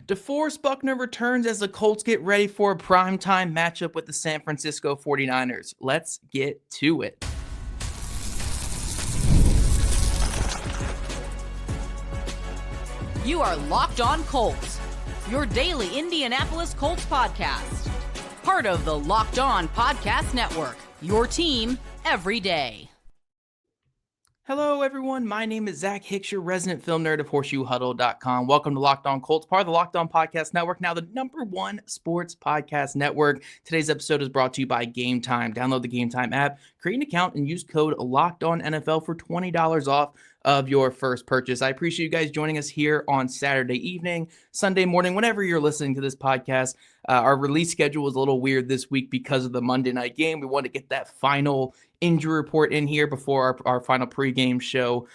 DeForest Buckner returns as the Colts get ready for a primetime matchup with the San Francisco 49ers. Let's get to it. You are Locked On Colts, your daily Indianapolis Colts podcast. Part of the Locked On Podcast Network, your team every day. Hello, everyone. My name is Zach Hicks, your resident film nerd of HorseshoeHuddle.com. Welcome to Locked On Colts, part of the Locked On Podcast Network, now the #1 sports podcast network. Today's episode is brought to you by Gametime. Download the Gametime app, create an account, and use code LOCKEDONNFL for $20 off of your first purchase. I appreciate you guys joining us here on Saturday evening, Sunday morning, whenever you're listening to this podcast. Our release schedule was a little weird this week because of the Monday night game. We want to get that final injury report in here before our final pregame show.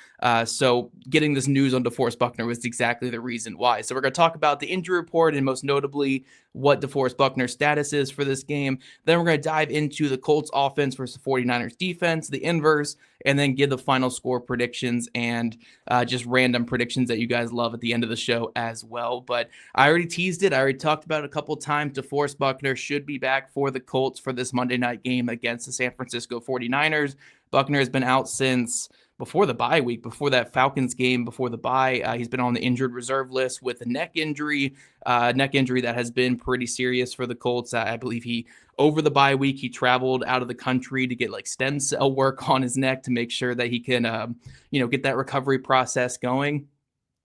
So getting this news on DeForest Buckner was exactly the reason why. So we're going to talk about the injury report and most notably what DeForest Buckner's status is for this game. Then we're going to dive into the Colts offense versus the 49ers defense, the inverse, and then give the final score predictions and just random predictions that you guys love at the end of the show as well. But I already teased it. I already talked about it a couple times. DeForest Buckner should be back for the Colts for this Monday night game against the San Francisco 49ers. Buckner has been out since before the bye week, before that Falcons game, before the bye. He's been on the injured reserve list with a neck injury that has been pretty serious for the Colts. I believe over the bye week, he traveled out of the country to get like stem cell work on his neck to make sure that he can, get that recovery process going.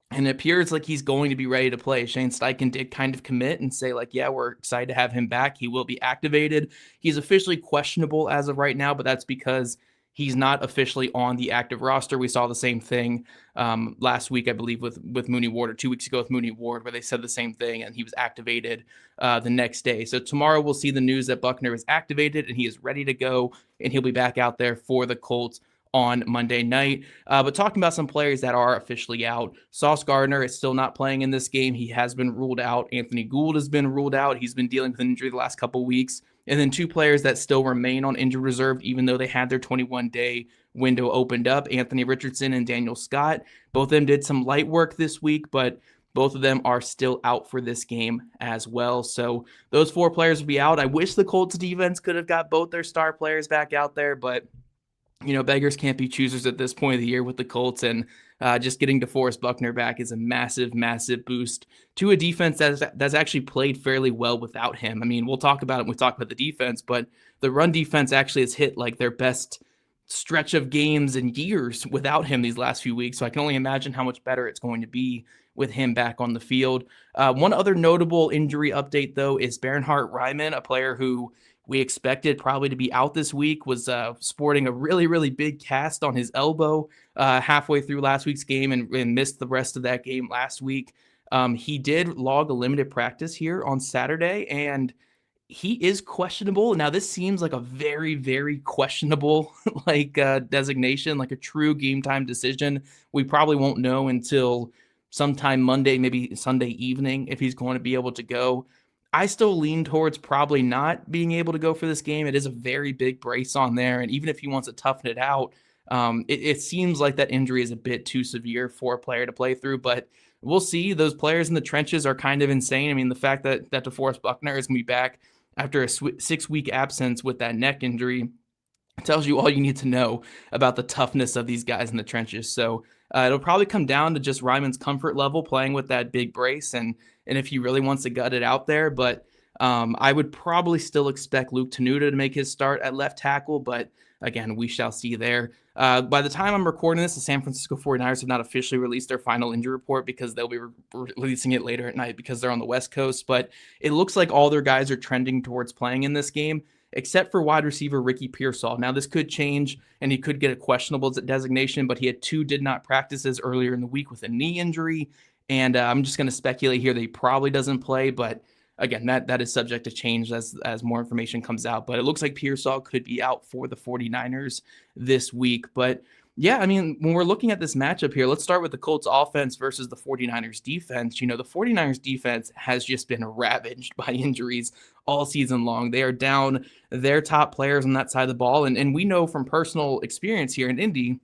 And it appears like he's going to be ready to play. Shane Steichen did kind of commit and say, like, yeah, we're excited to have him back. He will be activated. He's officially questionable as of right now, but that's because he's not officially on the active roster. We saw the same thing last week, I believe, with Mooney Ward, or 2 weeks ago with Mooney Ward, where they said the same thing, and he was activated the next day. So tomorrow we'll see the news that Buckner is activated, and he is ready to go, and he'll be back out there for the Colts on Monday night. But talking about some players that are officially out, Sauce Gardner is still not playing in this game. He has been ruled out. Anthony Gould has been ruled out. He's been dealing with an injury the last couple weeks. And then two players that still remain on injured reserve, even though they had their 21-day window opened up, Anthony Richardson and Daniel Scott. Both of them did some light work this week, but both of them are still out for this game as well. So those four players will be out. I wish the Colts defense could have got both their star players back out there, but beggars can't be choosers at this point of the year with the Colts, and just getting DeForest Buckner back is a massive, massive boost to a defense that's actually played fairly well without him. I mean, we'll talk about it when we talk about the defense, but the run defense actually has hit like their best stretch of games and years without him these last few weeks. So I can only imagine how much better it's going to be with him back on the field. One other notable injury update, though, is Bernhard Raimann, a player who we expected probably to be out this week, was sporting a really, really big cast on his elbow halfway through last week's game and missed the rest of that game last week. He did log a limited practice here on Saturday, and he is questionable. Now, this seems like a very, very questionable designation, like a true game time decision. We probably won't know until sometime Monday, maybe Sunday evening, if he's going to be able to go. I still lean towards probably not being able to go for this game. It is a very big brace on there, and even if he wants to toughen it out, it seems like that injury is a bit too severe for a player to play through, but we'll see. Those players in the trenches are kind of insane. I mean, the fact that DeForest Buckner is going to be back after a 6-week absence with that neck injury tells you all you need to know about the toughness of these guys in the trenches. So it'll probably come down to just Rymann's comfort level playing with that big brace and if he really wants to gut it out there. But I would probably still expect Luke Tenuta to make his start at left tackle, but again, we shall see there. By the time I'm recording this, the San Francisco 49ers have not officially released their final injury report because they'll be releasing it later at night because they're on the West Coast. But it looks like all their guys are trending towards playing in this game, except for wide receiver Ricky Pearsall. Now, this could change, and he could get a questionable designation, but he had 2 did not practices earlier in the week with a knee injury. And I'm just going to speculate here that he probably doesn't play, but again, that is subject to change as more information comes out. But it looks like Pearsall could be out for the 49ers this week. But yeah, I mean, when we're looking at this matchup here, let's start with the Colts offense versus the 49ers defense. The 49ers defense has just been ravaged by injuries all season long. They are down their top players on that side of the ball. And we know from personal experience here in Indy,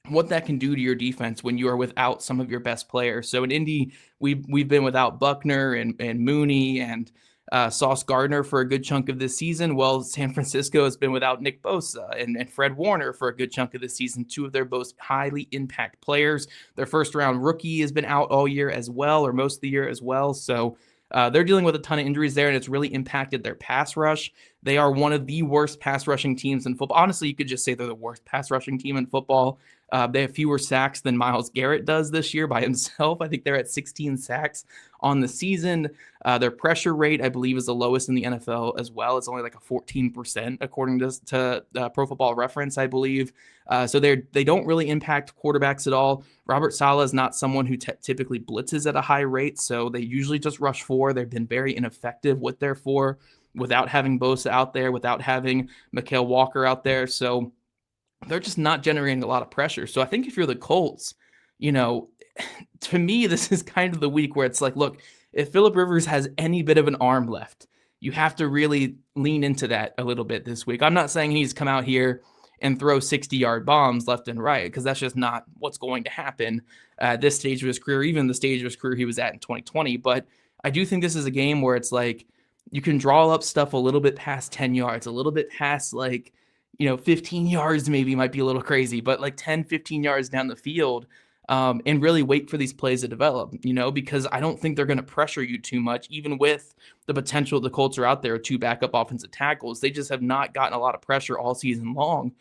what that can do to your defense when you are without some of your best players. So in Indy, we've been without Buckner and Mooney and Sauce Gardner for a good chunk of this season. Well, San Francisco has been without Nick Bosa and Fred Warner for a good chunk of this season, two of their most highly impact players. Their first round rookie has been out all year as well, or most of the year as well. So they're dealing with a ton of injuries there, and it's really impacted their pass rush. They are one of the worst pass rushing teams in football. Honestly, you could just say they're the worst pass rushing team in football. They have fewer sacks than Myles Garrett does this year by himself. I think they're at 16 sacks on the season. Their pressure rate, I believe, is the lowest in the NFL as well. It's only like a 14%, according to Pro Football Reference, I believe. So they don't really impact quarterbacks at all. Robert Saleh is not someone who typically blitzes at a high rate, so they usually just rush 4. They've been very ineffective with their 4 without having Bosa out there, without having Mykal Walker out there. So they're just not generating a lot of pressure. So I think if you're the Colts, to me, this is kind of the week where it's like, look, if Phillip Rivers has any bit of an arm left, you have to really lean into that a little bit this week. I'm not saying he needs to come out here and throw 60-yard bombs left and right, because that's just not what's going to happen at this stage of his career, even the stage of his career he was at in 2020. But I do think this is a game where it's like you can draw up stuff a little bit past 10 yards, a little bit past 15 yards maybe might be a little crazy, but like 10, 15 yards down the field, and really wait for these plays to develop, because I don't think they're going to pressure you too much, even with the potential the Colts are out there, 2 backup offensive tackles. They just have not gotten a lot of pressure all season long.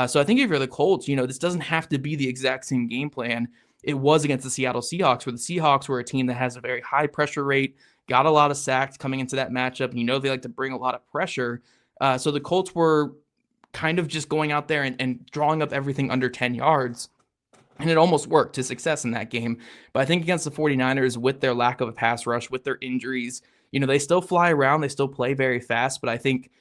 So I think if you're the Colts, this doesn't have to be the exact same game plan it was against the Seattle Seahawks, where the Seahawks were a team that has a very high pressure rate, got a lot of sacks coming into that matchup, and they like to bring a lot of pressure. So the Colts were kind of just going out there and drawing up everything under 10 yards. And it almost worked to success in that game. But I think against the 49ers, with their lack of a pass rush, with their injuries, they still fly around. They still play very fast. But I think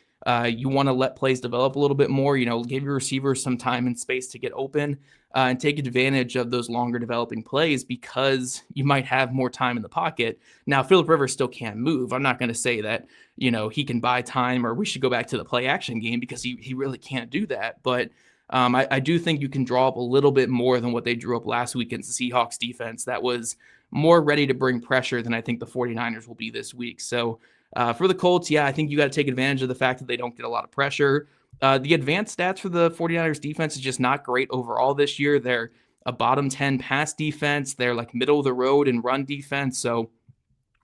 you want to let plays develop a little bit more, give your receivers some time and space to get open and take advantage of those longer developing plays, because you might have more time in the pocket. Now, Phillip Rivers still can't move. I'm not going to say that, he can buy time or we should go back to the play action game, because he really can't do that. But I do think you can draw up a little bit more than what they drew up last week against the Seahawks defense that was more ready to bring pressure than I think the 49ers will be this week. So for the Colts, I think you got to take advantage of the fact that they don't get a lot of pressure. The advanced stats for the 49ers defense is just not great overall this year. They're a bottom 10 pass defense. They're like middle of the road in run defense. So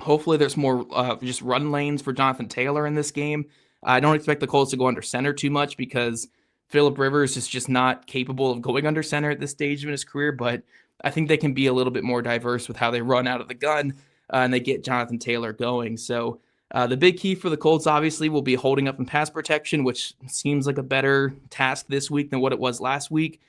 hopefully there's more just run lanes for Jonathan Taylor in this game. I don't expect the Colts to go under center too much, because Phillip Rivers is just not capable of going under center at this stage of his career, but I think they can be a little bit more diverse with how they run out of the gun and they get Jonathan Taylor going. So the big key for the Colts obviously will be holding up in pass protection, which seems like a better task this week than what it was last week.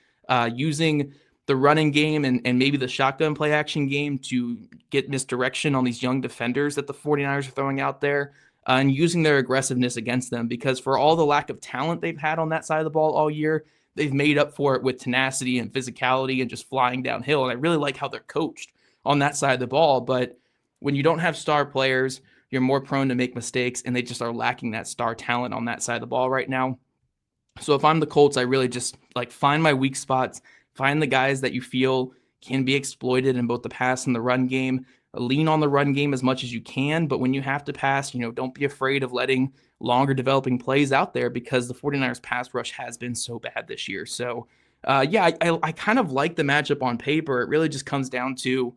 Using the running game and maybe the shotgun play action game to get misdirection on these young defenders that the 49ers are throwing out there. And using their aggressiveness against them, because for all the lack of talent they've had on that side of the ball all year, they've made up for it with tenacity and physicality and just flying downhill. And I really like how they're coached on that side of the ball. But when you don't have star players, you're more prone to make mistakes, and they just are lacking that star talent on that side of the ball right now. So if I'm the Colts, I really just find my weak spots, find the guys that you feel can be exploited in both the pass and the run game. Lean on the run game as much as you can, but when you have to pass, don't be afraid of letting longer developing plays out there, because the 49ers pass rush has been so bad this year. So I kind of like the matchup on paper. It really just comes down to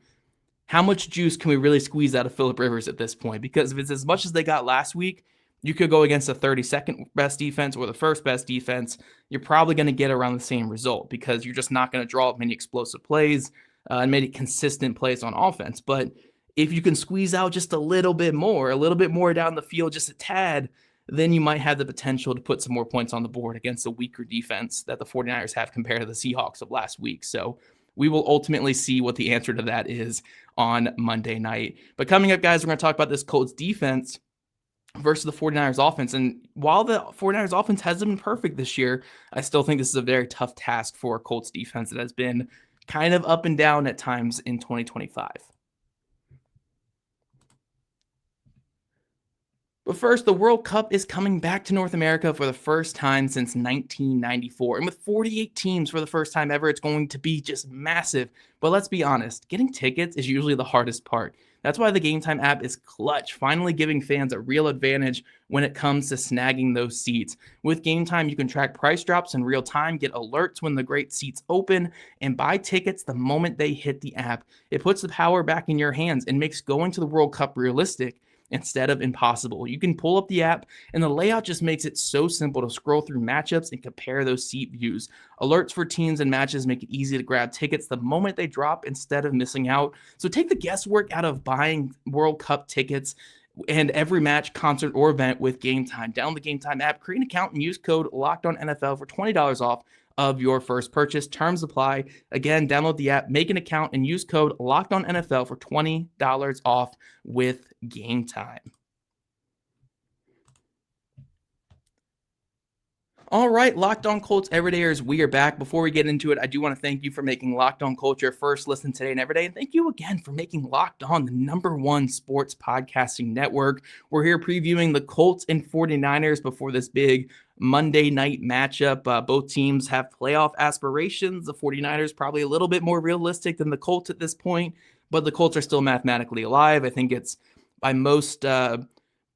how much juice can we really squeeze out of Phillip Rivers at this point, because if it's as much as they got last week, you could go against the 32nd best defense or the first best defense. You're probably going to get around the same result, because you're just not going to draw up many explosive plays and many consistent plays on offense. But if you can squeeze out just a little bit more down the field, just a tad, then you might have the potential to put some more points on the board against the weaker defense that the 49ers have compared to the Seahawks of last week. So we will ultimately see what the answer to that is on Monday night. But coming up, guys, we're going to talk about this Colts defense versus the 49ers offense. And while the 49ers offense hasn't been perfect this year, I still think this is a very tough task for a Colts defense that has been kind of up and down at times in 2025. But first, the World Cup is coming back to North America for the first time since 1994. And with 48 teams for the first time ever, it's going to be just massive. But let's be honest, getting tickets is usually the hardest part. That's why the Gametime app is clutch, finally giving fans a real advantage when it comes to snagging those seats. With Gametime, you can track price drops in real time, get alerts when the great seats open, and buy tickets the moment they hit the app. It puts the power back in your hands and makes going to the World Cup realistic instead of impossible. You can pull up the app, and the layout just makes it so simple to scroll through matchups and compare those seat views. Alerts for teams and matches make it easy to grab tickets the moment they drop instead of missing out. So take the guesswork out of buying World Cup tickets and every match, concert, or event with Gametime. Download the Gametime app, create an account, and use code LOCKEDONNFL for $20 off of your first purchase. Terms apply. Again, download the app, make an account, and use code LOCKEDONNFL for $20 off with Gametime. All right, Locked On Colts Everydayers, we are back. Before we get into it, I do want to thank you for making Locked On Colts your first listen today and every day. And thank you again for making Locked On the #1 sports podcasting network. We're here previewing the Colts and 49ers before this big Monday night matchup. Both teams have playoff aspirations. The 49ers probably a little bit more realistic than the Colts at this point, but the Colts are still mathematically alive. I think it's by most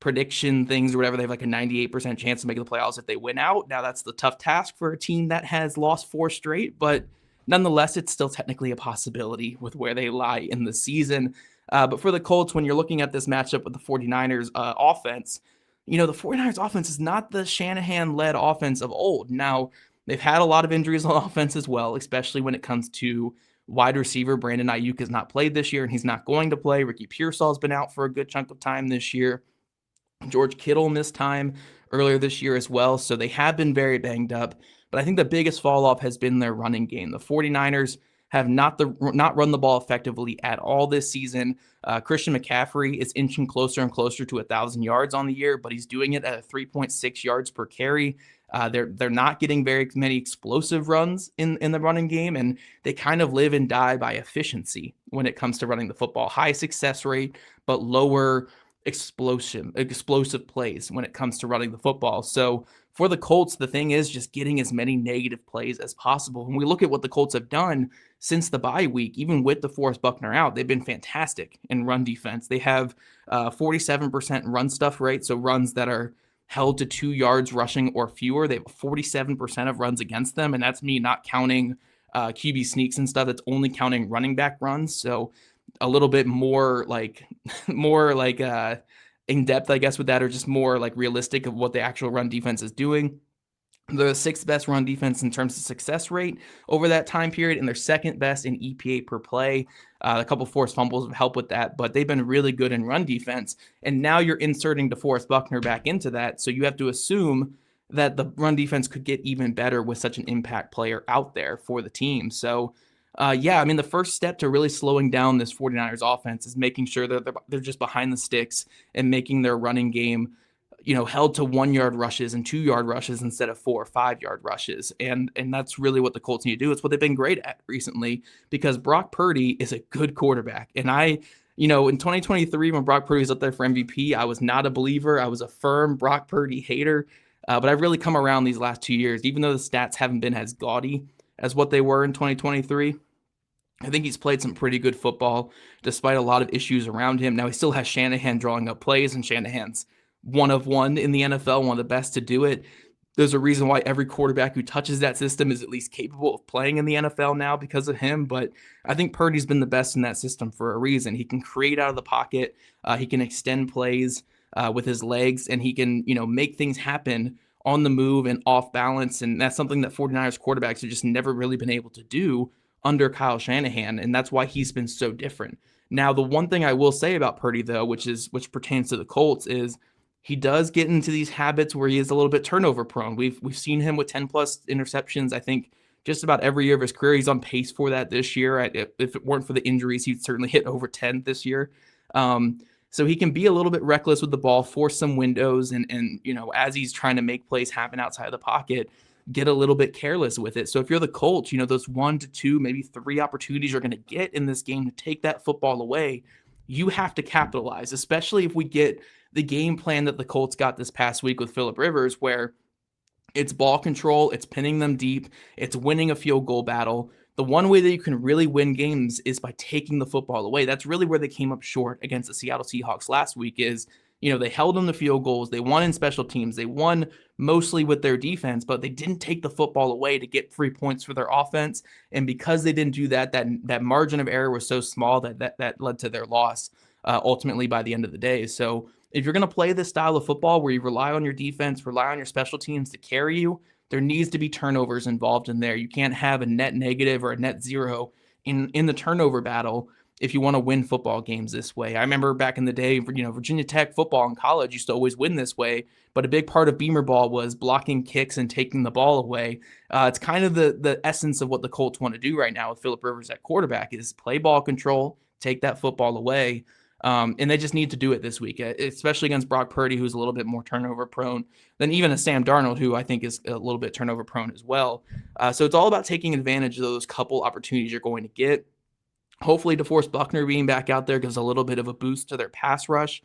prediction things or whatever, they have like a 98% chance of making the playoffs if they win out. Now that's the tough task for a team that has lost 4 straight, but nonetheless, it's still technically a possibility with where they lie in the season. But for the Colts, when you're looking at this matchup with the 49ers offense, the 49ers offense is not the Shanahan-led offense of old. Now, they've had a lot of injuries on offense as well, especially when it comes to wide receiver. Brandon Ayuk has not played this year, and he's not going to play. Ricky Pearsall's been out for a good chunk of time this year. George Kittle missed time earlier this year as well, so they have been very banged up. But I think the biggest fall off has been their running game. The 49ers have not run the ball effectively at all this season. Christian McCaffrey is inching closer and closer to 1,000 yards on the year, but he's doing it at 3.6 yards per carry. They're not getting very many explosive runs in the running game, and they kind of live and die by efficiency when it comes to running the football. High success rate, but lower explosive plays when it comes to running the football. So for the Colts, the thing is just getting as many negative plays as possible. When we look at what the Colts have done since the bye week, even with DeForest Buckner out, they've been fantastic in run defense. They have 47% run stuff rate, so runs that are held to 2 yards rushing or fewer. They have 47% of runs against them, and that's me not counting QB sneaks and stuff. That's only counting running back runs. So a little bit more like in depth, I guess, with that, or just more like realistic of what the actual run defense is doing. They're the 6th best run defense in terms of success rate over that time period, and they're 2nd best in EPA per play. A couple forced fumbles have helped with that, but they've been really good in run defense. And now you're inserting DeForest Buckner back into that, so you have to assume that the run defense could get even better with such an impact player out there for the team. So the first step to really slowing down this 49ers offense is making sure that they're just behind the sticks and making their running game, held to 1-yard rushes and 2-yard rushes instead of 4 or 5-yard rushes. And that's really what the Colts need to do. It's what they've been great at recently, because Brock Purdy is a good quarterback. And in 2023, when Brock Purdy was up there for MVP, I was not a believer. I was a firm Brock Purdy hater. But I've really come around these last 2 years, even though the stats haven't been as gaudy as what they were in 2023. I think he's played some pretty good football despite a lot of issues around him. Now, he still has Shanahan drawing up plays, and Shanahan's one of one in the NFL, one of the best to do it. There's a reason why every quarterback who touches that system is at least capable of playing in the NFL now because of him. But I think Purdy's been the best in that system for a reason. He can create out of the pocket. He can extend plays with his legs, and he can, make things happen on the move and off balance. And that's something that 49ers quarterbacks have just never really been able to do under Kyle Shanahan. And that's why he's been so different. Now, the one thing I will say about Purdy, though, which pertains to the Colts, is he does get into these habits where he is a little bit turnover prone. We've seen him with 10 plus interceptions. I think just about every year of his career, he's on pace for that this year. If it weren't for the injuries, he'd certainly hit over 10 this year. So he can be a little bit reckless with the ball, force some windows, and as he's trying to make plays happen outside of the pocket, get a little bit careless with it. So if you're the Colts, those 1 to 2, maybe 3 opportunities you're going to get in this game to take that football away, you have to capitalize, especially if we get the game plan that the Colts got this past week with Phillip Rivers, where it's ball control, it's pinning them deep, it's winning a field goal battle. The one way that you can really win games is by taking the football away. That's really where they came up short against the Seattle Seahawks last week is, they held them to field goals. They won in special teams. They won mostly with their defense, but they didn't take the football away to get 3 points for their offense. And because they didn't do that, that margin of error was so small that led to their loss ultimately by the end of the day. So if you're going to play this style of football where you rely on your defense, rely on your special teams to carry you, there needs to be turnovers involved in there. You can't have a net negative or a net zero in the turnover battle if you want to win football games this way. I remember back in the day, Virginia Tech football in college used to always win this way, but a big part of Beamer ball was blocking kicks and taking the ball away. It's kind of the essence of what the Colts want to do right now with Phillip Rivers at quarterback is play ball control, take that football away. And they just need to do it this week, especially against Brock Purdy, who's a little bit more turnover prone than even a Sam Darnold, who I think is a little bit turnover prone as well. So it's all about taking advantage of those couple opportunities you're going to get. Hopefully DeForest Buckner being back out there gives a little bit of a boost to their pass rush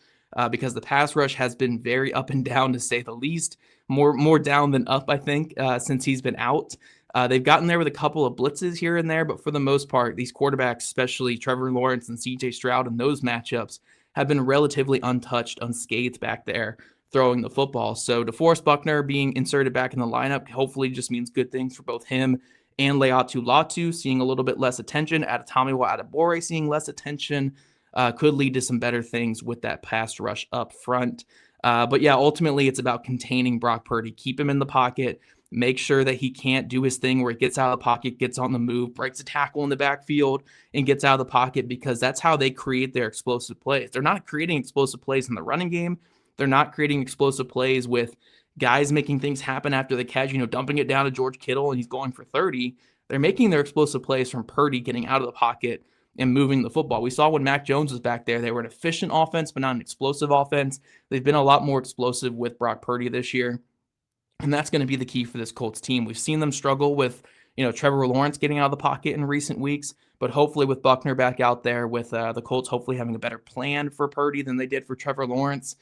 because the pass rush has been very up and down, to say the least. More down than up, I think, since he's been out. They've gotten there with a couple of blitzes here and there, but for the most part, these quarterbacks, especially Trevor Lawrence and CJ Stroud in those matchups, have been relatively untouched, unscathed back there throwing the football. So DeForest Buckner being inserted back in the lineup hopefully just means good things for both him and Leatu Latu, seeing a little bit less attention. Adetomiwa Adebawore seeing less attention could lead to some better things with that pass rush up front. But yeah, ultimately it's about containing Brock Purdy. Keep him in the pocket. Make sure that he can't do his thing where he gets out of the pocket, gets on the move, breaks a tackle in the backfield, and gets out of the pocket, because that's how they create their explosive plays. They're not creating explosive plays in the running game. They're not creating explosive plays with guys making things happen after the catch, dumping it down to George Kittle and he's going for 30. They're making their explosive plays from Purdy getting out of the pocket and moving the football. We saw when Mac Jones was back there, they were an efficient offense, but not an explosive offense. They've been a lot more explosive with Brock Purdy this year. And that's going to be the key for this Colts team. We've seen them struggle with, Trevor Lawrence getting out of the pocket in recent weeks, but hopefully with Buckner back out there, with the Colts hopefully having a better plan for Purdy than they did for Trevor Lawrence,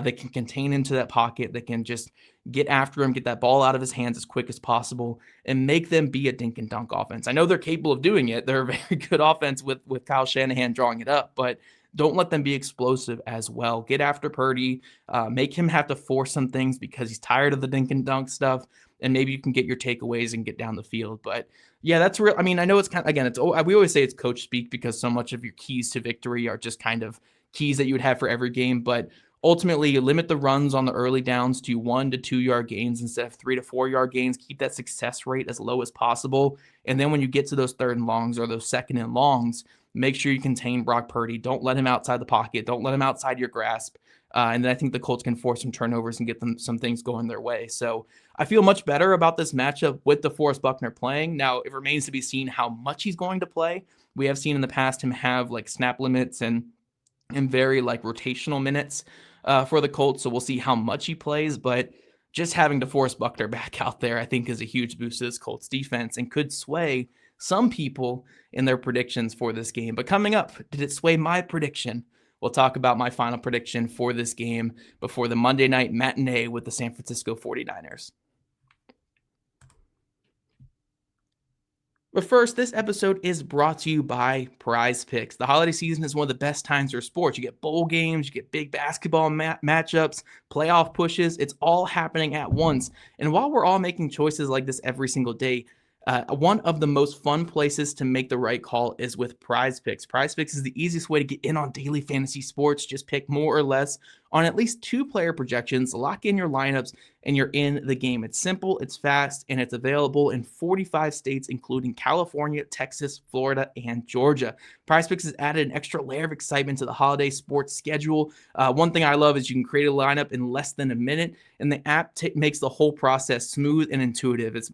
they can contain into that pocket. They can just get after him, get that ball out of his hands as quick as possible, and make them be a dink and dunk offense. I know they're capable of doing it. They're a very good offense with Kyle Shanahan drawing it up, but don't let them be explosive as well. Get after Purdy, make him have to force some things because he's tired of the dink and dunk stuff, and maybe you can get your takeaways and get down the field. But yeah, that's real. I mean, I know it's kind of, again, we always say it's coach speak because so much of your keys to victory are just kind of keys that you would have for every game, but ultimately, you limit the runs on the early downs to 1 to 2 yard gains instead of 3 to 4 yard gains. Keep that success rate as low as possible. And then when you get to those third and longs or those second and longs, make sure you contain Brock Purdy. Don't let him outside the pocket. Don't let him outside your grasp. And then I think the Colts can force some turnovers and get them some things going their way. So I feel much better about this matchup with DeForest Buckner playing. Now, it remains to be seen how much he's going to play. We have seen in the past him have like snap limits and very like rotational minutes for the Colts, so we'll see how much he plays, but just having DeForest Buckner back out there, I think, is a huge boost to this Colts defense and could sway some people in their predictions for this game. But coming up, did it sway my prediction? We'll talk about my final prediction for this game before the Monday night matinee with the San Francisco 49ers. But first, this episode is brought to you by PrizePicks. The holiday season is one of the best times for sports. You get bowl games, you get big basketball matchups, playoff pushes. It's all happening at once. And while we're all making choices like this every single day, one of the most fun places to make the right call is with PrizePicks. PrizePicks is the easiest way to get in on daily fantasy sports. Just pick more or less on at least 2 player projections, lock in your lineups, and you're in the game. It's simple, it's fast, and it's available in 45 states, including California, Texas, Florida, and Georgia. PrizePicks has added an extra layer of excitement to the holiday sports schedule. One thing I love is you can create a lineup in less than a minute, and the app makes the whole process smooth and intuitive. It's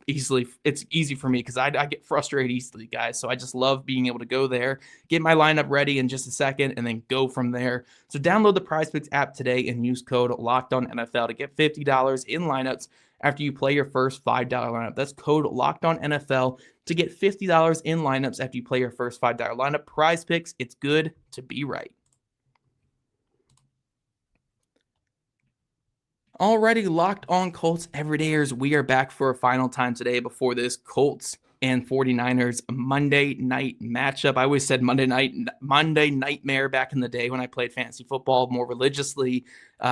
easy for me because I get frustrated easily, guys. So I just love being able to go there, get my lineup ready in just a second, and then go from there. So download the PrizePicks app today and use code LOCKEDONNFL to get $50 in lineups after you play your first $5 lineup. That's code LOCKEDONNFL to get $50 in lineups after you play your first $5 lineup. PrizePicks, it's good to be right. Already Locked On Colts everydayers, we are back for a final time today before this Colts and 49ers Monday night matchup. I always said Monday nightmare back in the day when I played fantasy football more religiously,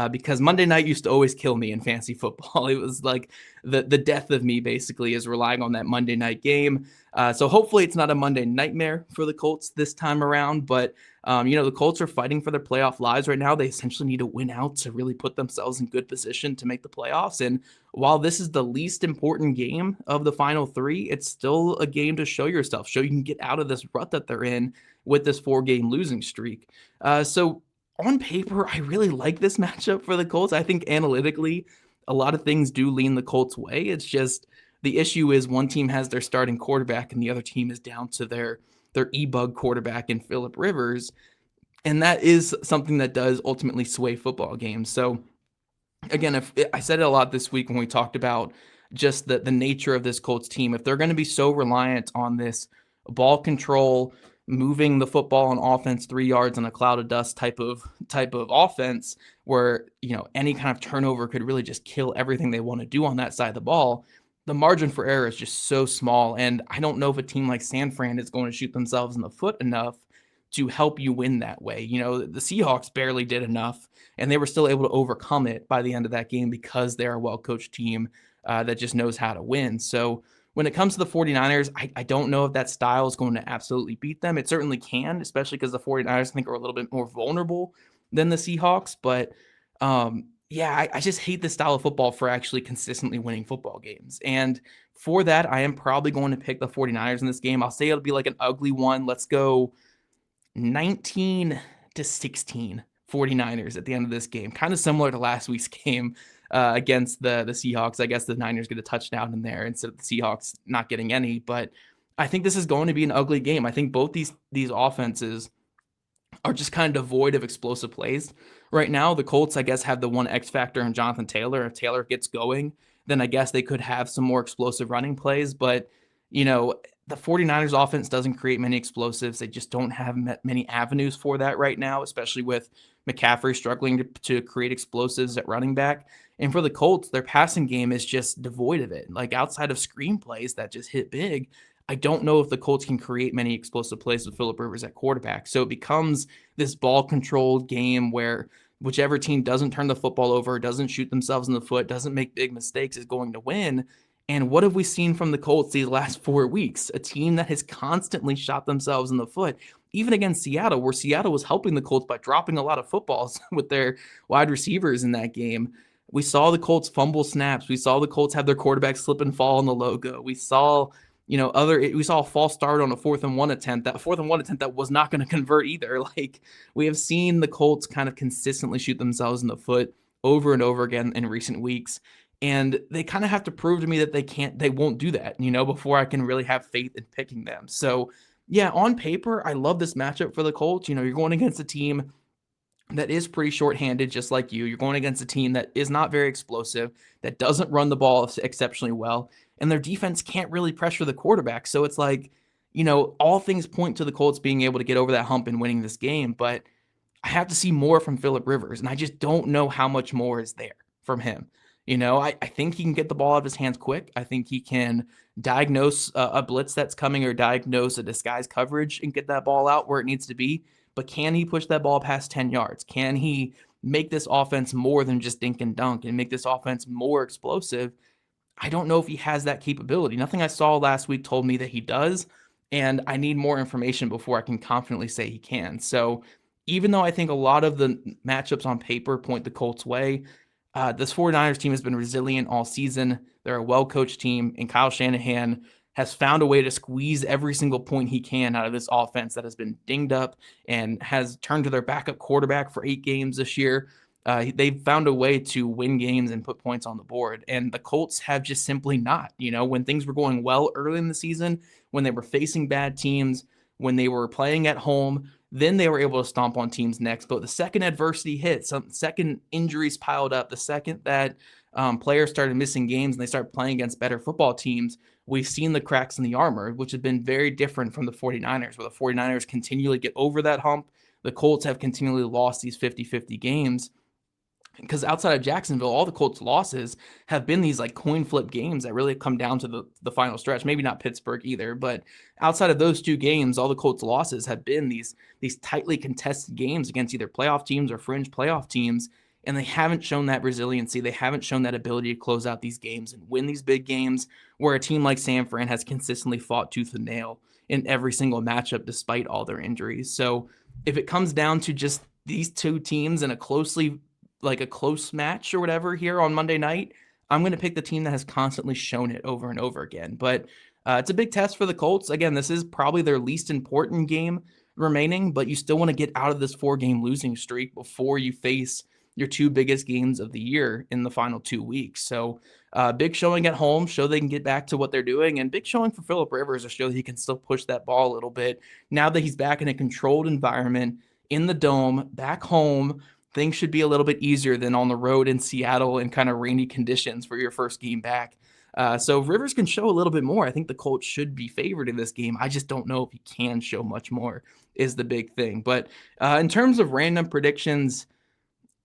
because Monday night used to always kill me in fantasy football. It was like the death of me basically is relying on that Monday night game. So hopefully it's not a Monday nightmare for the Colts this time around, but the Colts are fighting for their playoff lives right now. They essentially need to win out to really put themselves in good position to make the playoffs. And while this is the least important game of the final three, it's still a game to show yourself, show you can get out of this rut that they're in with this 4-game losing streak. So on paper, I really like this matchup for the Colts. I think analytically, a lot of things do lean the Colts' way. It's just the issue is one team has their starting quarterback and the other team is down to their e-bug quarterback in Phillip Rivers. And that is something that does ultimately sway football games. So again, if I said it a lot this week when we talked about just the nature of this Colts team, if they're going to be so reliant on this ball control, moving the football on offense 3 yards in a cloud of dust type of offense where, any kind of turnover could really just kill everything they want to do on that side of the ball, the margin for error is just so small. And I don't know if a team like San Fran is going to shoot themselves in the foot enough to help you win that way. The Seahawks barely did enough, and they were still able to overcome it by the end of that game because they're a well-coached team that just knows how to win. So when it comes to the 49ers, I don't know if that style is going to absolutely beat them. It certainly can, especially because the 49ers, I think, are a little bit more vulnerable than the Seahawks. But I just hate this style of football for actually consistently winning football games. And for that, I am probably going to pick the 49ers in this game. I'll say it'll be like an ugly one. Let's go 19-16 49ers at the end of this game. Kind of similar to last week's game against the Seahawks. I guess the Niners get a touchdown in there instead of the Seahawks not getting any. But I think this is going to be an ugly game. I think both these offenses are just kind of devoid of explosive plays. Right now, the Colts, I guess, have the one X factor in Jonathan Taylor. If Taylor gets going, then I guess they could have some more explosive running plays. But, the 49ers offense doesn't create many explosives. They just don't have many avenues for that right now, especially with McCaffrey struggling to create explosives at running back. And for the Colts, their passing game is just devoid of it. Like outside of screen plays that just hit big, I don't know if the Colts can create many explosive plays with Phillip Rivers at quarterback. So it becomes this ball-controlled game where whichever team doesn't turn the football over, doesn't shoot themselves in the foot, doesn't make big mistakes is going to win. And what have we seen from the Colts these last 4 weeks? A team that has constantly shot themselves in the foot, even against Seattle, where Seattle was helping the Colts by dropping a lot of footballs with their wide receivers in that game. We saw the Colts fumble snaps. We saw the Colts have their quarterback slip and fall on the logo. We saw we saw a false start on a 4th and 1 attempt. That 4th and 1 attempt that was not going to convert either. Like, we have seen the Colts kind of consistently shoot themselves in the foot over and over again in recent weeks. And they kind of have to prove to me that they won't do that, before I can really have faith in picking them. So yeah, on paper, I love this matchup for the Colts. You're going against a team that is pretty shorthanded, just like you. You're going against a team that is not very explosive, that doesn't run the ball exceptionally well, and their defense can't really pressure the quarterback. So it's like, all things point to the Colts being able to get over that hump and winning this game, but I have to see more from Phillip Rivers, and I just don't know how much more is there from him. I think he can get the ball out of his hands quick. I think he can diagnose a blitz that's coming or diagnose a disguise coverage and get that ball out where it needs to be. But can he push that ball past 10 yards? Can he make this offense more than just dink and dunk and make this offense more explosive? I don't know if he has that capability. Nothing I saw last week told me that he does, and I need more information before I can confidently say he can. So even though I think a lot of the matchups on paper point the Colts' way, this 49ers team has been resilient all season. They're a well-coached team, and Kyle Shanahan has found a way to squeeze every single point he can out of this offense that has been dinged up and has turned to their backup quarterback for 8 games this year. They've found a way to win games and put points on the board, and the Colts have just simply not. When things were going well early in the season, when they were facing bad teams, when they were playing at home, then they were able to stomp on teams next. But the second adversity hit, second injuries piled up, the second that players started missing games and they started playing against better football teams, we've seen the cracks in the armor, which have been very different from the 49ers, where the 49ers continually get over that hump. The Colts have continually lost these 50-50 games. because outside of Jacksonville, all the Colts losses have been these like coin flip games that really come down to the final stretch. Maybe not Pittsburgh either, but outside of those two games, all the Colts losses have been these tightly contested games against either playoff teams or fringe playoff teams. And they haven't shown that resiliency. They haven't shown that ability to close out these games and win these big games where a team like San Fran has consistently fought tooth and nail in every single matchup despite all their injuries. So if it comes down to just these two teams in a close match or whatever here on Monday night, I'm going to pick the team that has constantly shown it over and over again. But it's a big test for the Colts. Again, this is probably their least important game remaining, but you still want to get out of this 4-game losing streak before you face your two biggest games of the year in the final 2 weeks. So big showing at home, show they can get back to what they're doing, and big showing for Phillip Rivers to show he can still push that ball a little bit. Now that he's back in a controlled environment in the Dome, back home, things should be a little bit easier than on the road in Seattle in kind of rainy conditions for your first game back. So if Rivers can show a little bit more, I think the Colts should be favored in this game. I just don't know if he can show much more is the big thing. But in terms of random predictions,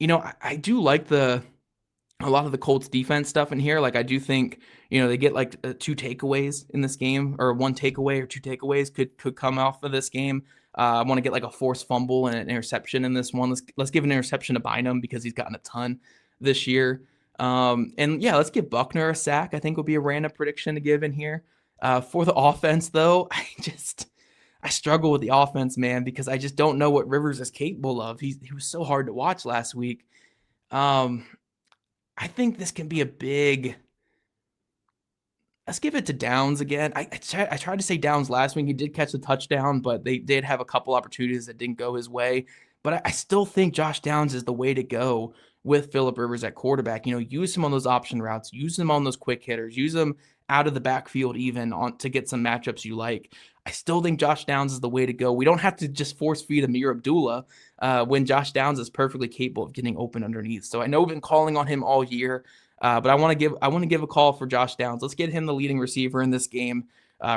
I do like a lot of the Colts defense stuff in here. Like, I do think, they get like 2 takeaways in this game, or 1 takeaway or 2 takeaways could come off of this game. I want to get like a forced fumble and an interception in this one. Let's give an interception to Bynum because he's gotten a ton this year. And yeah, let's give Buckner a sack. I think would be a random prediction to give in here. For the offense, though, I struggle with the offense, man, because I just don't know what Rivers is capable of. He was so hard to watch last week. I think this can be a big. Let's give it to Downs again. I tried to say Downs last week. He did catch the touchdown, but they did have a couple opportunities that didn't go his way. But I still think Josh Downs is the way to go with Phillip Rivers at quarterback. Use him on those option routes. Use him on those quick hitters. Use him out of the backfield even to get some matchups you like. I still think Josh Downs is the way to go. We don't have to just force feed Amir Abdullah when Josh Downs is perfectly capable of getting open underneath. So I know we've been calling on him all year, but I want to give a call for Josh Downs. Let's get him the leading receiver in this game.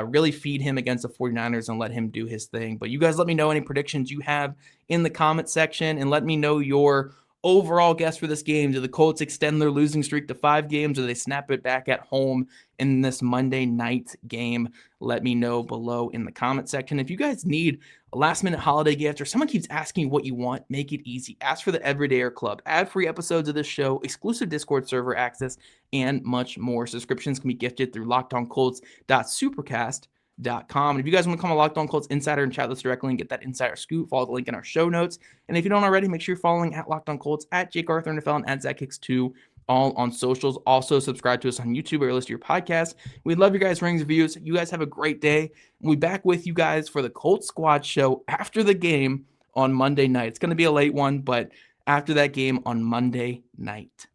Really feed him against the 49ers and let him do his thing. But you guys let me know any predictions you have in the comment section, and let me know your overall guess for this game. Do the Colts extend their losing streak to 5 games, or do they snap it back at home in this Monday night game? Let me know below in the comment section. If you guys need a last-minute holiday gift, or someone keeps asking you what you want, make it easy. Ask for the Everydayer Club, ad-free episodes of this show, exclusive Discord server access, and much more. Subscriptions can be gifted through LockedOnColts.supercast.com. And if you guys want to become a Locked On Colts insider and chat with us directly and get that insider scoop, follow the link in our show notes. And if you don't already, make sure you're following at Locked On Colts, at Jake Arthur NFL, and at Zach Hicks 2, all on socials. Also, subscribe to us on YouTube or listen to your podcast. We love your guys' ratings, reviews. You guys have a great day. We'll be back with you guys for the Colts Squad show after the game on Monday night. It's going to be a late one, but after that game on Monday night.